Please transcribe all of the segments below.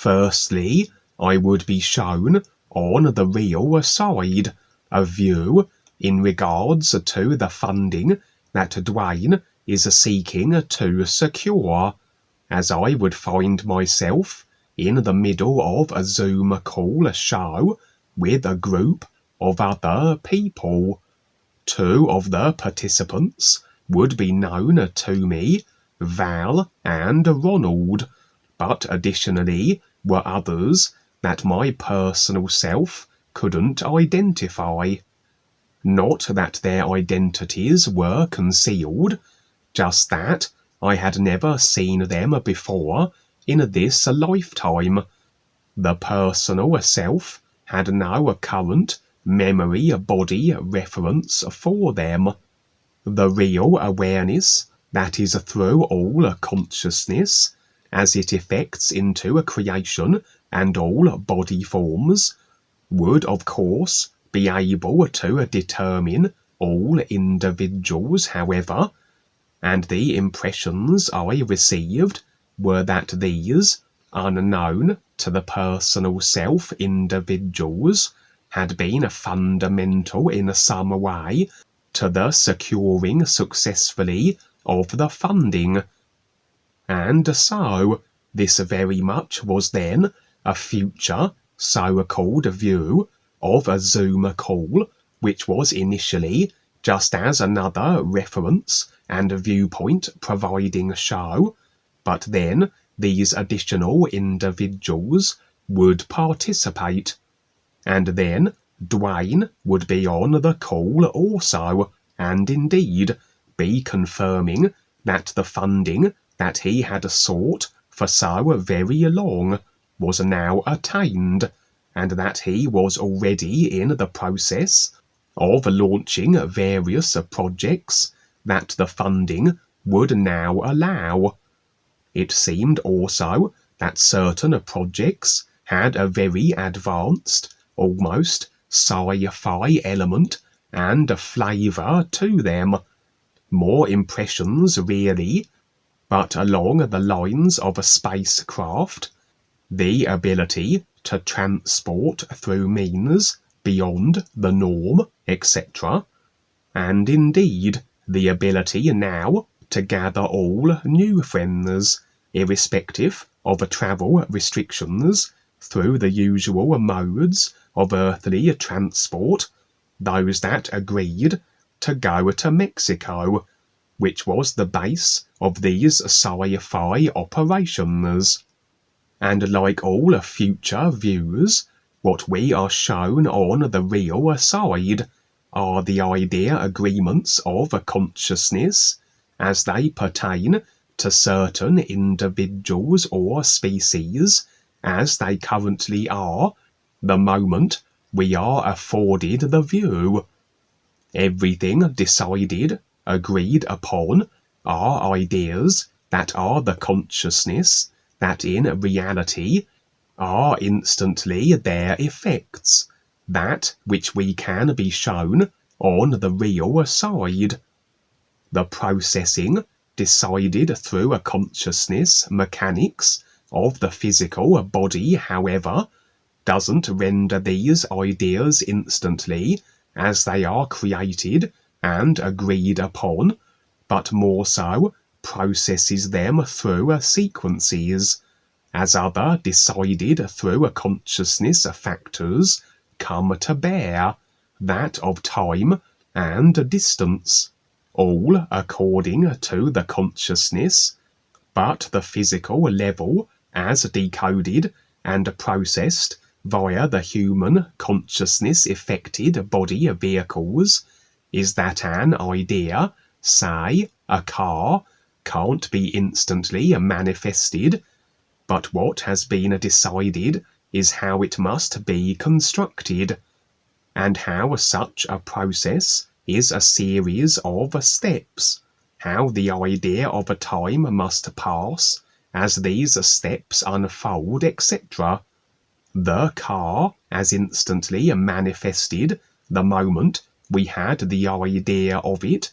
Firstly, I would be shown on the real side a view in regards to the funding that Duane is seeking to secure, as I would find myself in the middle of a Zoom call show with a group of other people. Two of the participants would be known to me, Val and Ronald, but additionally were others that my personal self couldn't identify. Not that their identities were concealed, just that I had never seen them before in this lifetime. The personal self had no current memory body reference for them. The real awareness that is through all consciousness, as it effects into a creation and all body forms, would of course be able to determine all individuals, however, and the impressions I received were that these, unknown to the personal self individuals, had been fundamental in some way to the securing successfully of the funding. And so, this very much was then a future so-called view of a Zoom call, which was initially just as another reference and viewpoint providing show, but then these additional individuals would participate, and then Duane would be on the call also, and indeed be confirming that the funding that he had sought for so very long was now attained, and that he was already in the process of launching various projects that the funding would now allow. It seemed also that certain projects had a very advanced, almost sci-fi element and a flavour to them. More impressions really, but along the lines of a spacecraft, the ability to transport through means beyond the norm, etc., and indeed the ability now to gather all new friends, irrespective of travel restrictions, through the usual modes of earthly transport, those that agreed to go to Mexico, which was the base of these sci-fi operations. And like all future views, what we are shown on the real side are the idea agreements of consciousness as they pertain to certain individuals or species as they currently are the moment we are afforded the view. Everything decided, agreed upon, are ideas that are the consciousness that in reality are instantly their effects, that which we can be shown on the real side. The processing, decided through a consciousness mechanics of the physical body, however, doesn't render these ideas instantly as they are created and agreed upon, but more so processes them through sequences, as other decided through a consciousness factors come to bear, that of time and distance, all according to the consciousness, but the physical level as decoded and processed via the human consciousness affected body vehicles is that an idea, say a car, can't be instantly manifested, but what has been decided is how it must be constructed, and how such a process is a series of steps, how the idea of a time must pass as these steps unfold, etc. The car as instantly manifested the moment we had the idea of it,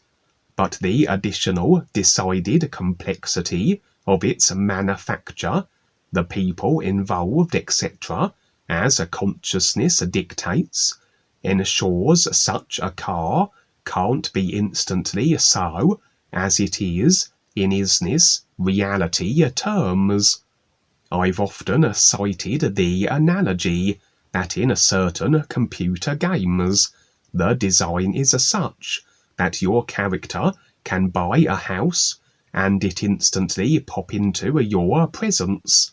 but the additional decided complexity of its manufacture the people involved, etc., as a consciousness dictates, ensures such a car can't be instantly so as it is in isness reality terms. I've often cited the analogy that in certain computer games, the design is such that your character can buy a house and it instantly pop into your presence,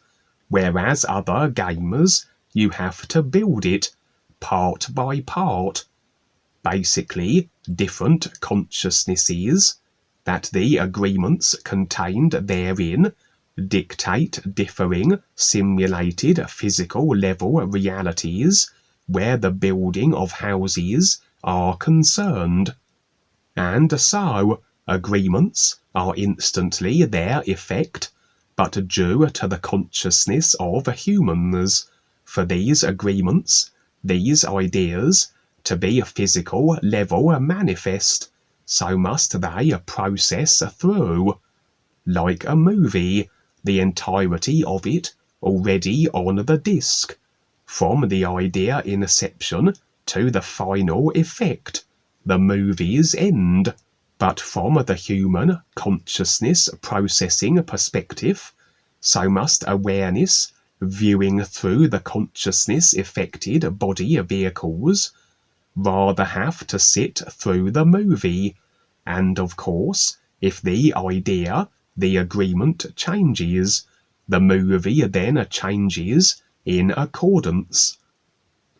whereas other gamers, you have to build it part by part. Basically, different consciousnesses, that the agreements contained therein dictate differing simulated physical level realities where the building of houses are concerned. And so, agreements are instantly their effect, but due to the consciousness of humans. For these agreements, these ideas, to be a physical level manifest, so must they process through, like a movie, the entirety of it already on the disc, from the idea inception to the final effect, the movie's end. But from the human consciousness processing perspective, so must awareness, viewing through the consciousness affected body vehicles, rather have to sit through the movie. And of course, if the idea, the agreement changes, the movie then changes in accordance.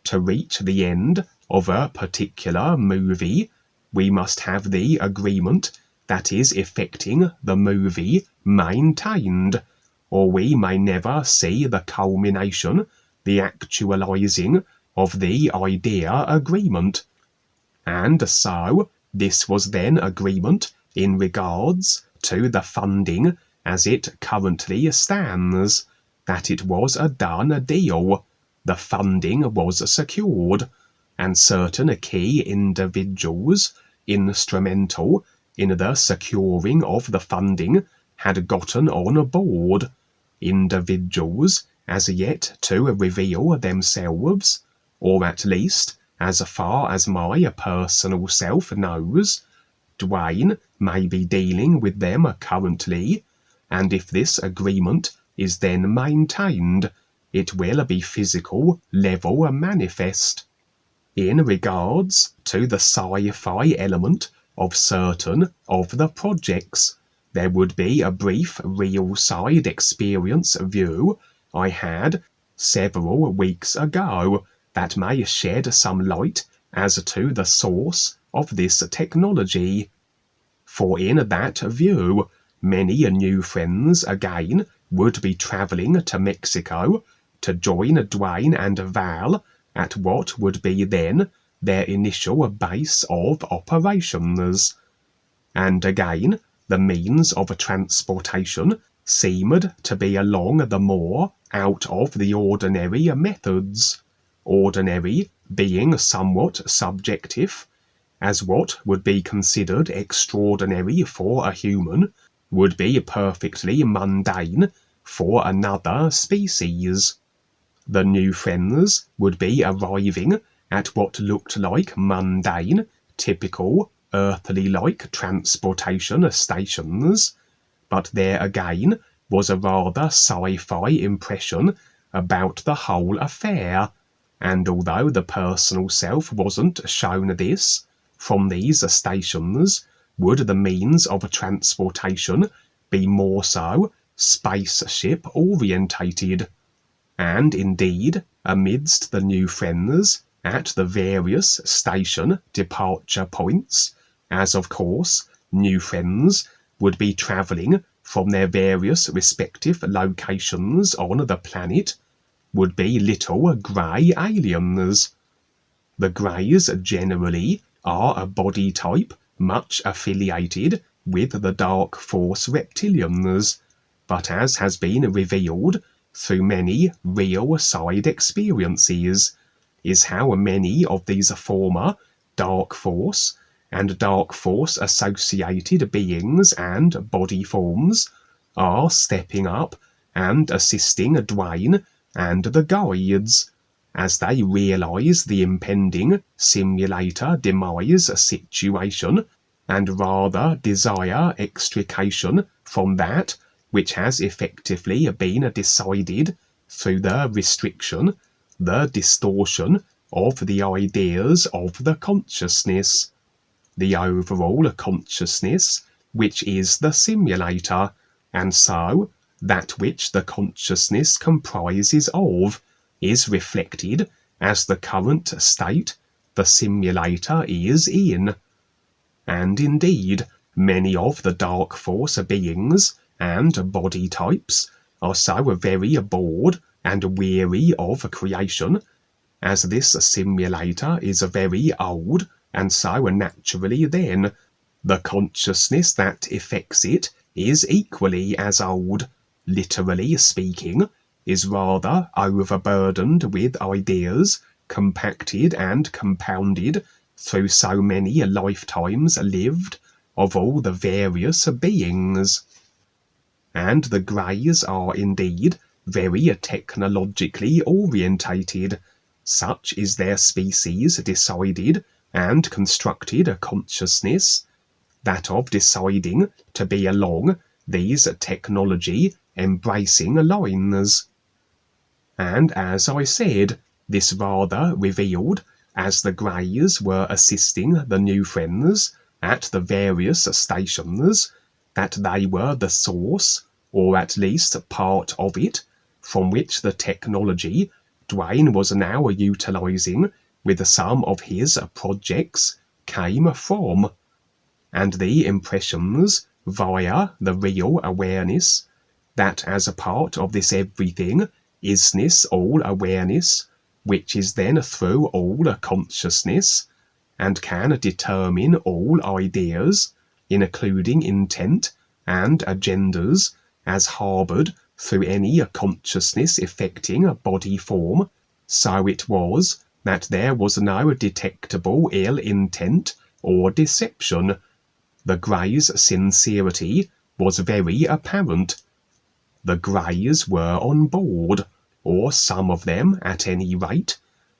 To reach the end of a particular movie, we must have the agreement that is effecting the movie maintained, or we may never see the culmination, the actualizing of the idea agreement. And so, this was then agreement in regards to the funding as it currently stands, that it was a done deal, the funding was secured, and certain key individuals instrumental in the securing of the funding had gotten on board, individuals as yet to reveal themselves, or at least, as far as my personal self knows, Duane may be dealing with them currently, and if this agreement is then maintained, it will be physical level manifest. In regards to the sci-fi element of certain of the projects, there would be a brief real side experience view I had several weeks ago that may shed some light as to the source of this technology. For in that view, many new friends again would be travelling to Mexico to join Duane and Val at what would be then their initial base of operations. And again, the means of transportation seemed to be along the more out of the ordinary methods, ordinary being somewhat subjective, as what would be considered extraordinary for a human would be perfectly mundane for another species. The Nufriends would be arriving at what looked like mundane, typical, earthly-like transportation stations, but there again was a rather sci-fi impression about the whole affair, and although the personal self wasn't shown this, from these stations would the means of transportation be more so spaceship orientated. And indeed, amidst the Nufriends at the various station departure points, as of course Nufriends would be travelling from their various respective locations on the planet, would be little grey aliens. The Greys generally are a body type much affiliated with the Dark Force reptilians, but as has been revealed through many real side experiences, is how many of these former Dark Force and Dark Force associated beings and body forms are stepping up and assisting Duane and the guides as they realise the impending simulator demise situation and rather desire extrication from that which has effectively been decided through the restriction, the distortion of the ideas of the consciousness, the overall consciousness, which is the simulator, and so that which the consciousness comprises of is reflected as the current state the simulator is in. And indeed, many of the dark force beings and body types are so very bored and weary of creation, as this simulator is very old, and so naturally then the consciousness that effects it is equally as old, literally speaking, is rather overburdened with ideas compacted and compounded through so many lifetimes lived of all the various beings. And the Greys are indeed very technologically orientated. Such is their species decided and constructed consciousness, that of deciding to be along these technology embracing lines. And as I said, this rather revealed, as the Greys were assisting the Nufriends at the various stations, that they were the source, or at least part of it, from which the technology Duane was now utilising with some of his projects came from, and the impressions via the real awareness, that as a part of this everything isness all awareness, which is then through all consciousness, and can determine all ideas, including intent and agendas, as harboured through any consciousness affecting body form, so it was that there was no detectable ill intent or deception. The Greys' sincerity was very apparent. The Greys were on board, or some of them at any rate,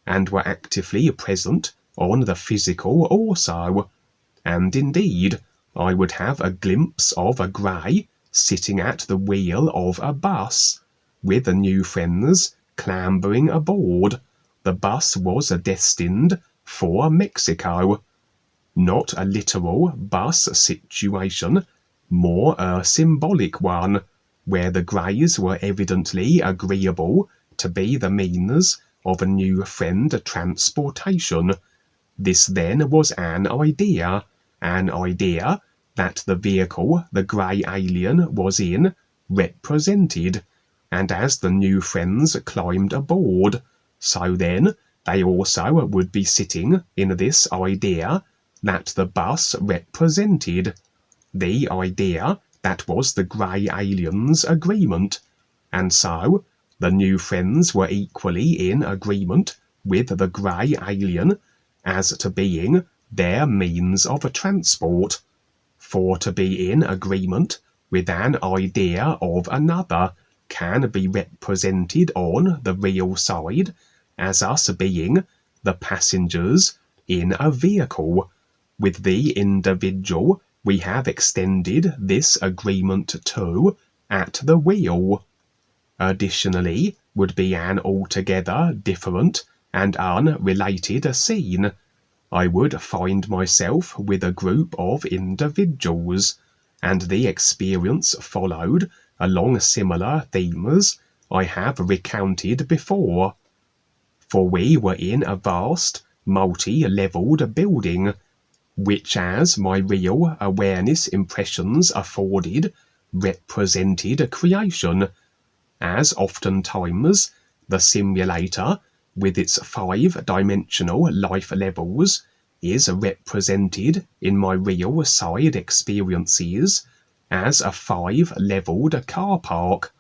and were actively present on the physical also. And indeed, I would have a glimpse of a Grey sitting at the wheel of a bus, with the Nufriends clambering aboard. The bus was destined for Mexico. Not a literal bus situation, more a symbolic one, where the Greys were evidently agreeable to be the means of a new friend transportation. This then was an idea that the vehicle the Grey alien was in represented, and as the Nufriends climbed aboard, so then they also would be sitting in this idea that the bus represented, the idea that was the Grey alien's agreement, and so the Nufriends were equally in agreement with the Grey alien as to being their means of transport. For to be in agreement with an idea of another can be represented on the real side as us being the passengers in a vehicle. With the individual we have extended this agreement to at the wheel. Additionally would be an altogether different and unrelated scene. I would find myself with a group of individuals, and the experience followed along similar themes I have recounted before. For we were in a vast, multi-levelled building, which, as my real awareness impressions afforded, represented creation, as oftentimes the simulator, with its 5-dimensional life levels, is represented in my real side experiences as a 5-levelled car park.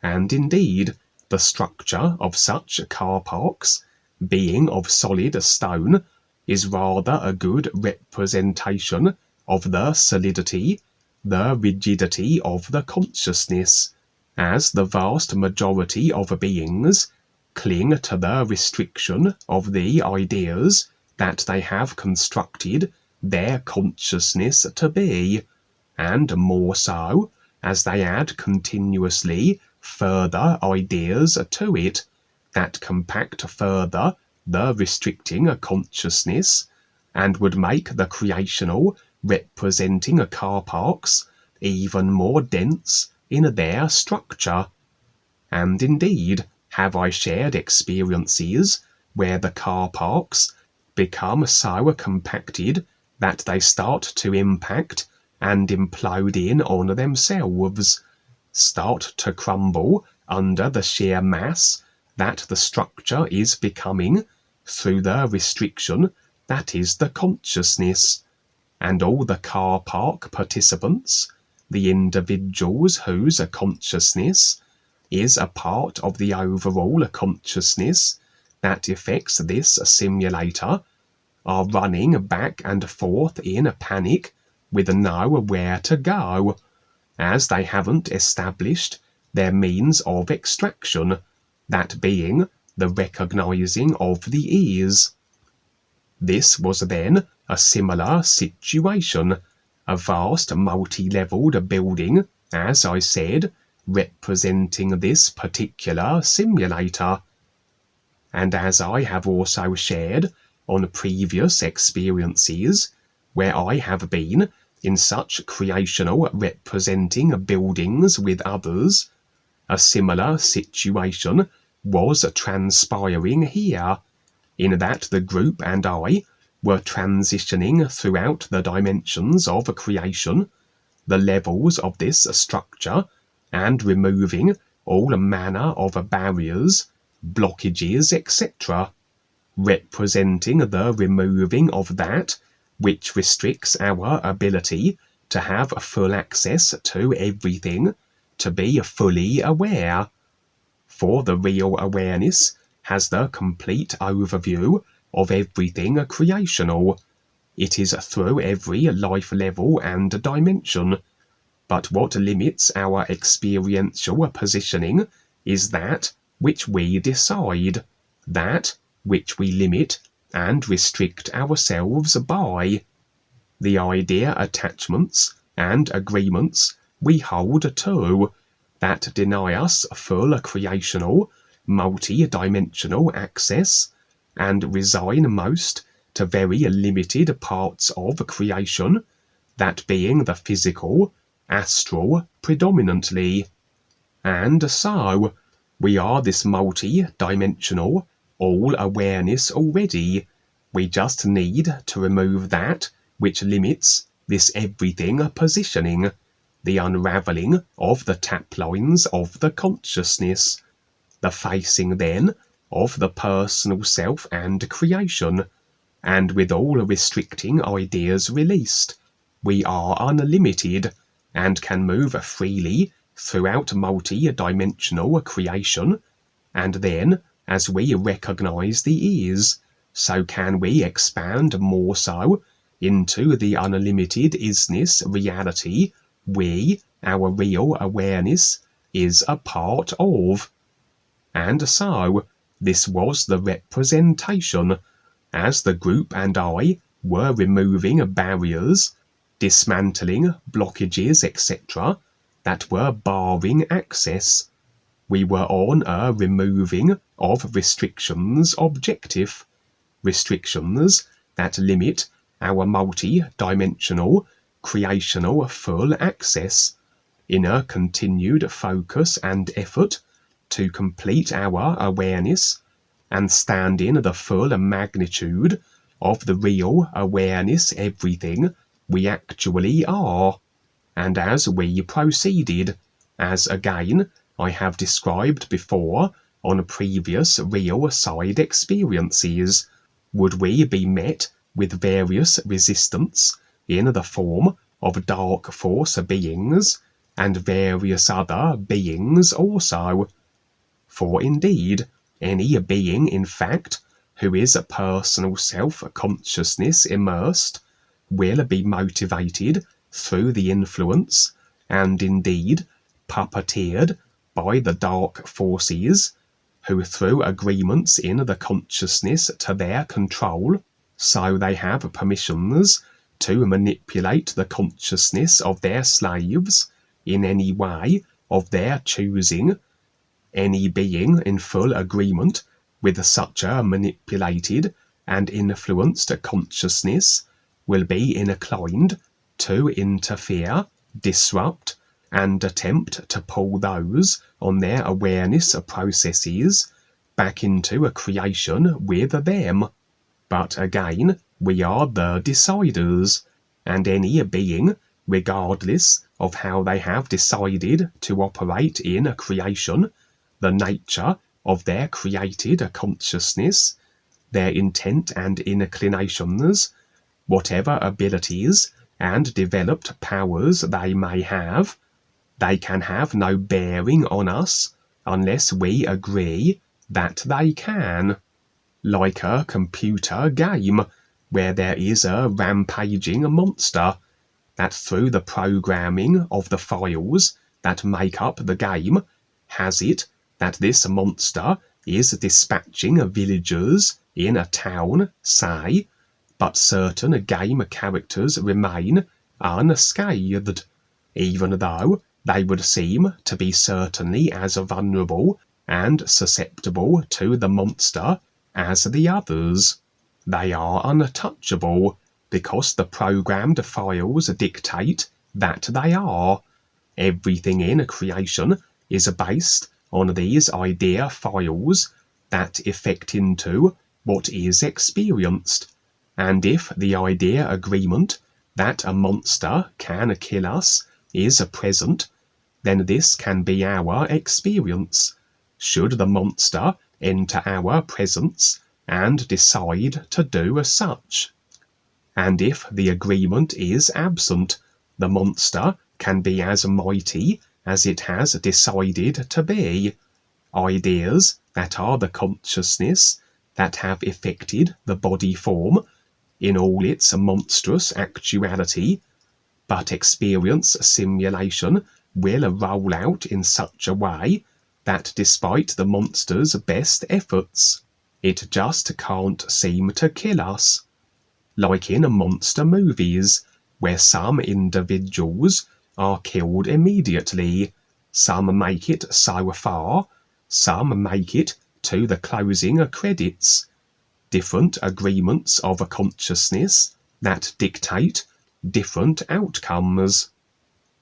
And indeed, the structure of such car parks, being of solid stone, is rather a good representation of the solidity, the rigidity of the consciousness, as the vast majority of beings cling to the restriction of the ideas that they have constructed their consciousness to be, and more so as they add continuously further ideas to it that compact further the restricting consciousness and would make the creational representing car parks even more dense in their structure. And indeed, have I shared experiences where the car parks become so compacted that they start to impact and implode in on themselves, start to crumble under the sheer mass that the structure is becoming through the restriction that is the consciousness, and all the car park participants, the individuals whose consciousness is a part of the overall consciousness that affects this simulator, are running back and forth in a panic with nowhere to go, as they haven't established their means of extraction, that being the recognizing of the ears. This was then a similar situation, a vast multi-leveled building, as I said, representing this particular simulator. And as I have also shared on previous experiences where I have been in such creational representing buildings with others, a similar situation was transpiring here, in that the group and I were transitioning throughout the dimensions of creation, the levels of this structure, and removing all manner of barriers, blockages, etc., representing the removing of that which restricts our ability to have full access to everything, to be fully aware. For the real awareness has the complete overview of everything creational. It is through every life level and dimension. But what limits our experiential positioning is that which we decide, that which we limit and restrict ourselves by. The idea attachments and agreements we hold to, that deny us full creational, multi-dimensional access, and resign most to very limited parts of creation, that being the physical, astral predominantly. And so, we are this multi-dimensional, all-awareness already. We just need to remove that which limits this everything positioning, the unravelling of the tap lines of the consciousness, the facing then of the personal self and creation, and with all restricting ideas released, we are unlimited and can move freely throughout multi-dimensional creation, and then, as we recognize the ease, so can we expand more so into the unlimited isness reality we, our real awareness, is a part of. And so, this was the representation, as the group and I were removing barriers, dismantling blockages, etc., that were barring access. We were on a removing of restrictions objective, restrictions that limit our multi-dimensional creational full access, in a continued focus and effort to complete our awareness and stand in the full magnitude of the real awareness everything we actually are. And as we proceeded, as again I have described before on previous real side experiences, would we be met with various resistance in the form of dark force beings and various other beings also. For indeed, any being in fact who is a personal self-consciousness immersed will be motivated through the influence, and indeed puppeteered by the dark forces, who through agreements in the consciousness to their control, so they have permissions to manipulate the consciousness of their slaves in any way of their choosing. Any being in full agreement with such a manipulated and influenced consciousness will be inclined to interfere, disrupt, and attempt to pull those on their awareness processes back into a creation with them. But again, we are the deciders, and any being, regardless of how they have decided to operate in a creation, the nature of their created consciousness, their intent and inclinations, whatever abilities and developed powers they may have, they can have no bearing on us unless we agree that they can. Like a computer game where there is a rampaging monster that through the programming of the files that make up the game has it that this monster is dispatching villagers in a town, say, but certain game characters remain unscathed, even though they would seem to be certainly as vulnerable and susceptible to the monster as the others. They are untouchable because the programmed files dictate that they are. Everything in creation is based on these idea files that effect into what is experienced, and if the idea agreement that a monster can kill us is present, then this can be our experience. Should the monster enter our presence and decide to do such. And if the agreement is absent, the monster can be as mighty as it has decided to be. Ideas that are the consciousness that have effected the body form in all its monstrous actuality, but experience simulation will roll out in such a way that despite the monster's best efforts, it just can't seem to kill us. Like in monster movies, where some individuals are killed immediately, some make it so far, some make it to the closing credits. Different agreements of a consciousness that dictate different outcomes.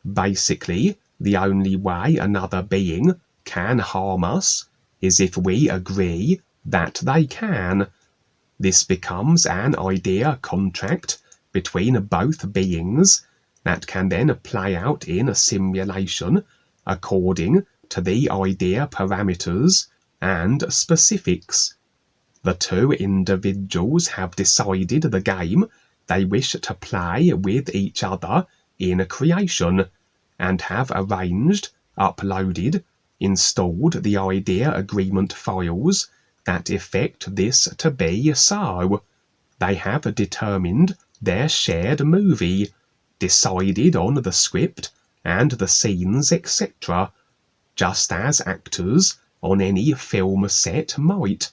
Basically, the only way another being can harm us is if we agree that they can. This becomes an idea contract between both beings that can then play out in a simulation according to the idea parameters and specifics. The two individuals have decided the game they wish to play with each other in a creation, and have arranged, uploaded, installed the idea agreement files that effect this to be so. They have determined their shared movie, decided on the script and the scenes, etc., just as actors on any film set might.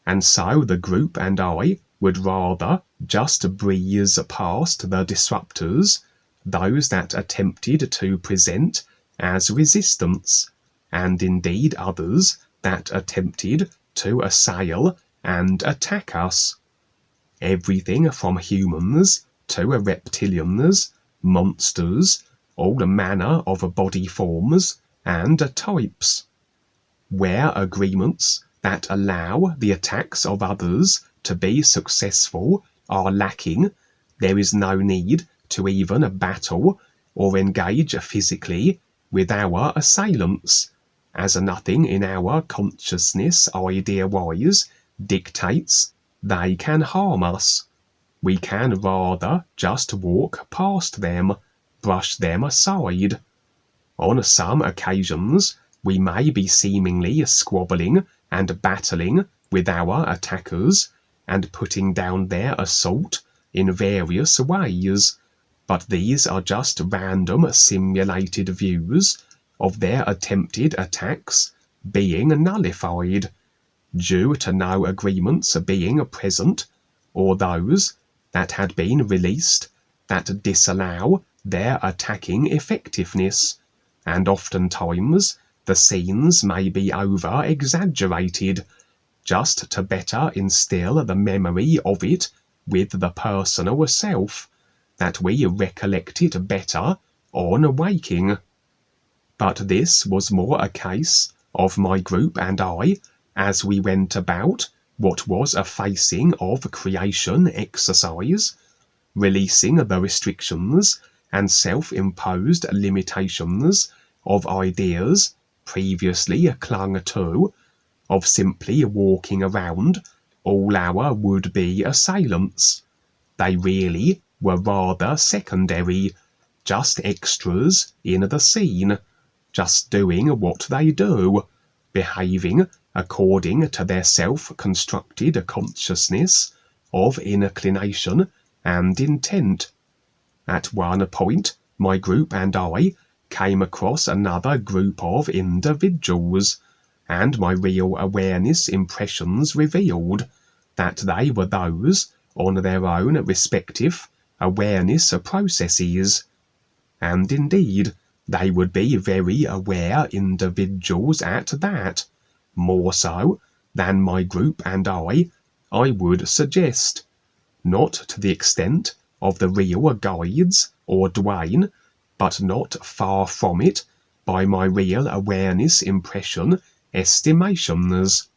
And so the group and I would rather just breeze past the disruptors, those that attempted to present as resistance, and indeed others that attempted to assail and attack us. Everything from humans to reptilians, monsters, all manner of body forms and types. Where agreements that allow the attacks of others to be successful are lacking, there is no need to even battle or engage physically with our assailants, as nothing in our consciousness idea-wise dictates they can harm us. We can rather just walk past them, brush them aside. On some occasions, we may be seemingly squabbling and battling with our attackers and putting down their assault in various ways, but these are just random simulated views of their attempted attacks being nullified, due to no agreements being present, or those that had been released that disallow their attacking effectiveness, and oftentimes the scenes may be over-exaggerated, just to better instill the memory of it with the personal self, that we recollect it better on waking. But this was more a case of my group and I, as we went about what was a facing of creation exercise, releasing the restrictions and self-imposed limitations of ideas previously clung to, of simply walking around all our would-be assailants. They really were rather secondary, just extras in the scene, just doing what they do, behaving according to their self-constructed consciousness of inclination and intent. At one point, my group and I came across another group of individuals, and my real awareness impressions revealed that they were those on their own respective awareness processes. And indeed, they would be very aware individuals at that, more so than my group and I would suggest. Not to the extent of the real guides or Duane, but not far from it by my real awareness impression estimations.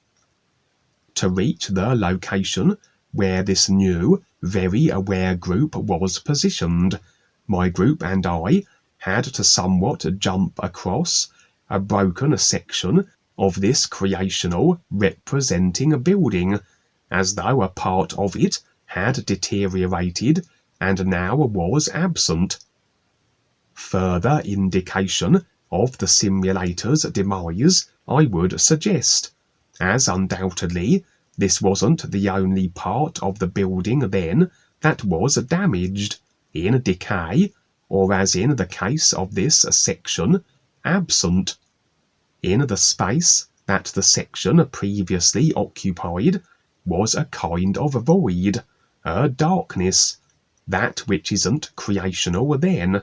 To reach the location where this new, very aware group was positioned, my group and I had to somewhat jump across a broken section of this creational representing building, as though a part of it had deteriorated and now was absent. Further indication of the simulator's demise, I would suggest, as undoubtedly this wasn't the only part of the building then that was damaged, in decay, or as in the case of this section, absent. In the space that the section previously occupied was a kind of void, a darkness, that which isn't creational then,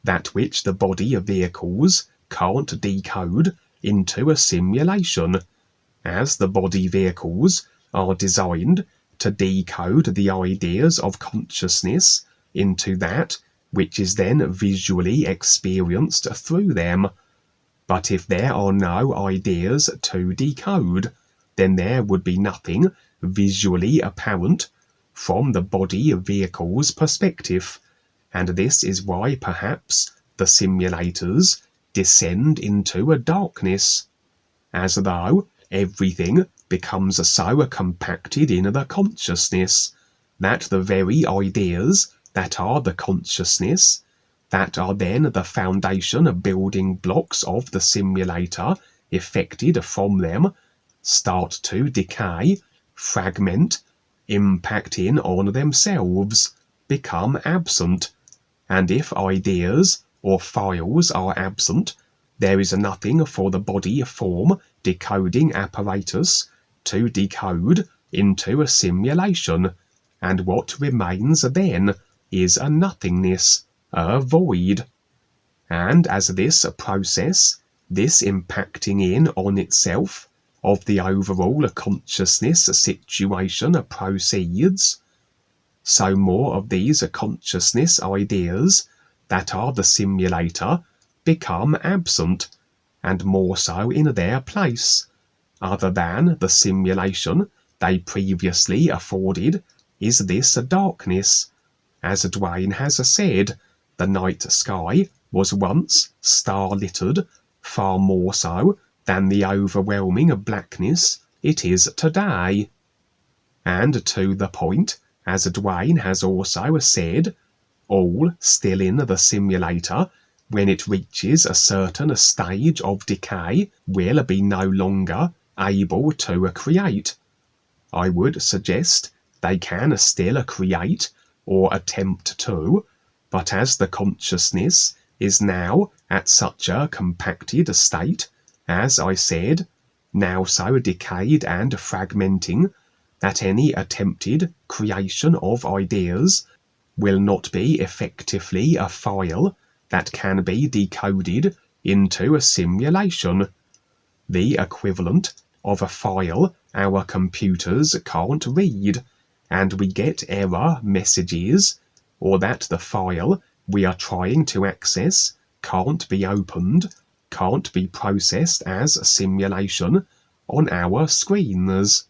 that which the body vehicles can't decode into a simulation, as the body vehicles are designed to decode the ideas of consciousness into that which is then visually experienced through them. But if there are no ideas to decode, then there would be nothing visually apparent from the body vehicle's perspective, and this is why perhaps the simulators descend into a darkness, as though everything becomes so compacted in the consciousness that the very ideas that are the consciousness, that are then the foundation building blocks of the simulator effected from them, start to decay, fragment, impact in on themselves, become absent. And if ideas or files are absent, there is nothing for the body form decoding apparatus to decode into a simulation, and what remains then is a nothingness, a void. And as this process, this impacting in on itself of the overall consciousness situation proceeds, so more of these consciousness ideas that are the simulator become absent, and more so in their place, other than the simulation they previously afforded is this darkness. As Duane has said, the night sky was once star-littered, far more so than the overwhelming blackness it is today. And to the point, as Duane has also said, all still in the simulator, when it reaches a certain stage of decay, will be no longer able to create. I would suggest they can still create, or attempt to, but as the consciousness is now at such a compacted state, as I said, now so decayed and fragmenting, that any attempted creation of ideas will not be effectively a file that can be decoded into a simulation, the equivalent of a file our computers can't read, and we get error messages, or that the file we are trying to access can't be opened, can't be processed as a simulation on our screens.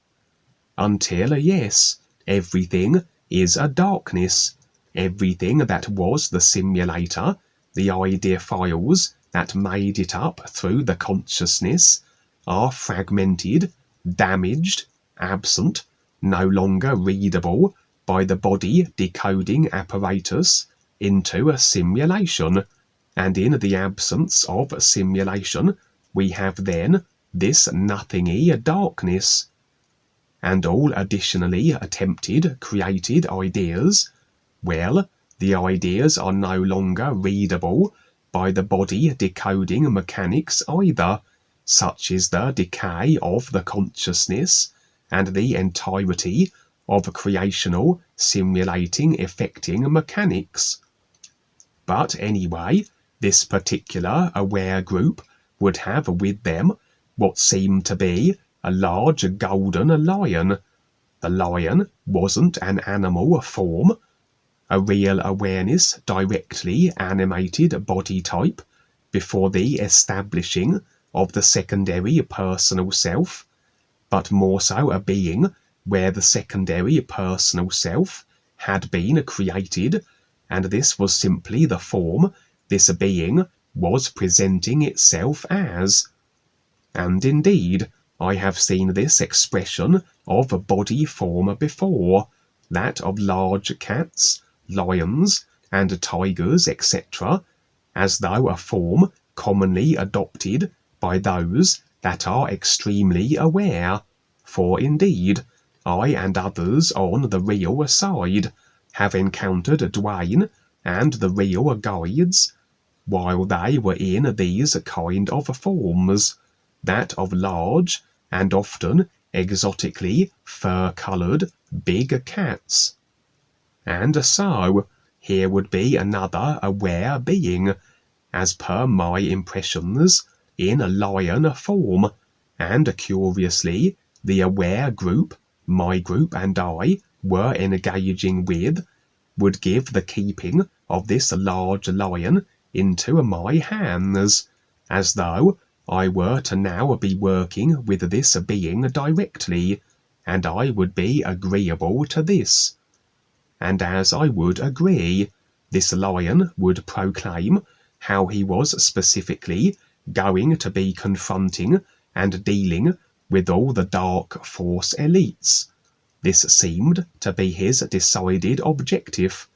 Until, yes, everything is a darkness. Everything that was the simulator, the idea files that made it up through the consciousness, are fragmented, damaged, absent, no longer readable by the body decoding apparatus into a simulation, and in the absence of simulation we have then this nothingy darkness. And all additionally attempted created ideas, well, the ideas are no longer readable by the body decoding mechanics either. Such is the decay of the consciousness and the entirety of creational simulating affecting mechanics. But anyway, this particular aware group would have with them what seemed to be a large golden lion. The lion wasn't an animal form, a real awareness directly animated body type before the establishing of the secondary personal self, but more so a being where the secondary personal self had been created, and this was simply the form this being was presenting itself as. And indeed, I have seen this expression of body form before, that of large cats, lions, and tigers, etc., as though a form commonly adopted by those that are extremely aware. For indeed, I and others on the real side have encountered Duane and the real guides while they were in these kind of forms, that of large and often exotically fur-coloured big cats. And so, here would be another aware being, as per my impressions, in a lion form, and curiously, the aware group, my group and I were engaging with, would give the keeping of this large lion into my hands, as though I were to now be working with this being directly, and I would be agreeable to this. And as I would agree, this lion would proclaim how he was specifically going to be confronting and dealing with all the dark force elites. This seemed to be his decided objective,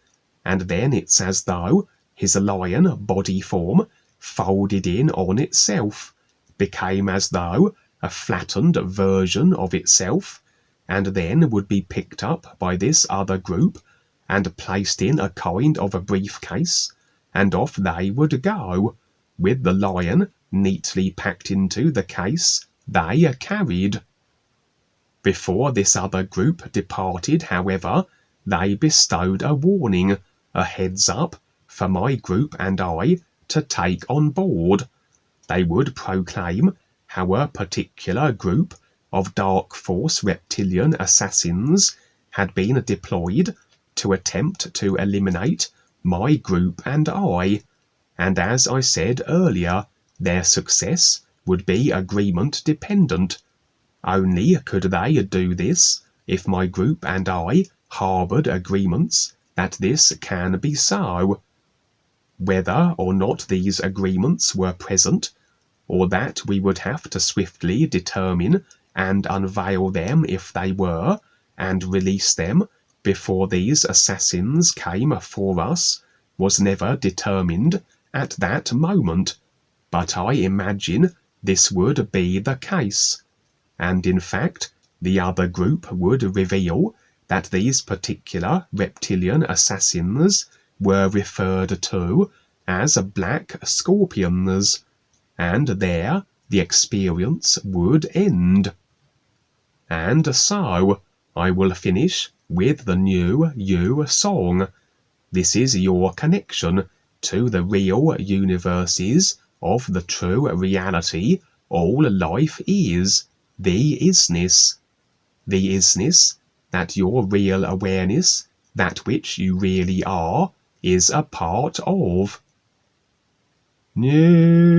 and then it's as though his lion body form folded in on itself, became as though a flattened version of itself, and then would be picked up by this other group and placed in a kind of a briefcase, and off they would go, with the lion neatly packed into the case they carried. Before this other group departed, however, they bestowed a warning, a heads-up, for my group and I to take on board. They would proclaim how a particular group of dark force reptilian assassins had been deployed to attempt to eliminate my group and I, and as I said earlier, their success would be agreement dependent. Only could they do this if my group and I harboured agreements that this can be so. Whether or not these agreements were present, or that we would have to swiftly determine and unveil them if they were, and release them before these assassins came for us, was never determined at that moment, but I imagine this would be the case, and in fact the other group would reveal that these particular reptilian assassins were referred to as black scorpions, and there the experience would end. And so I will finish with the new you song. This is your connection to the real universes of the true reality all life is, the isness. The isness that your real awareness, that which you really are, is a part of. New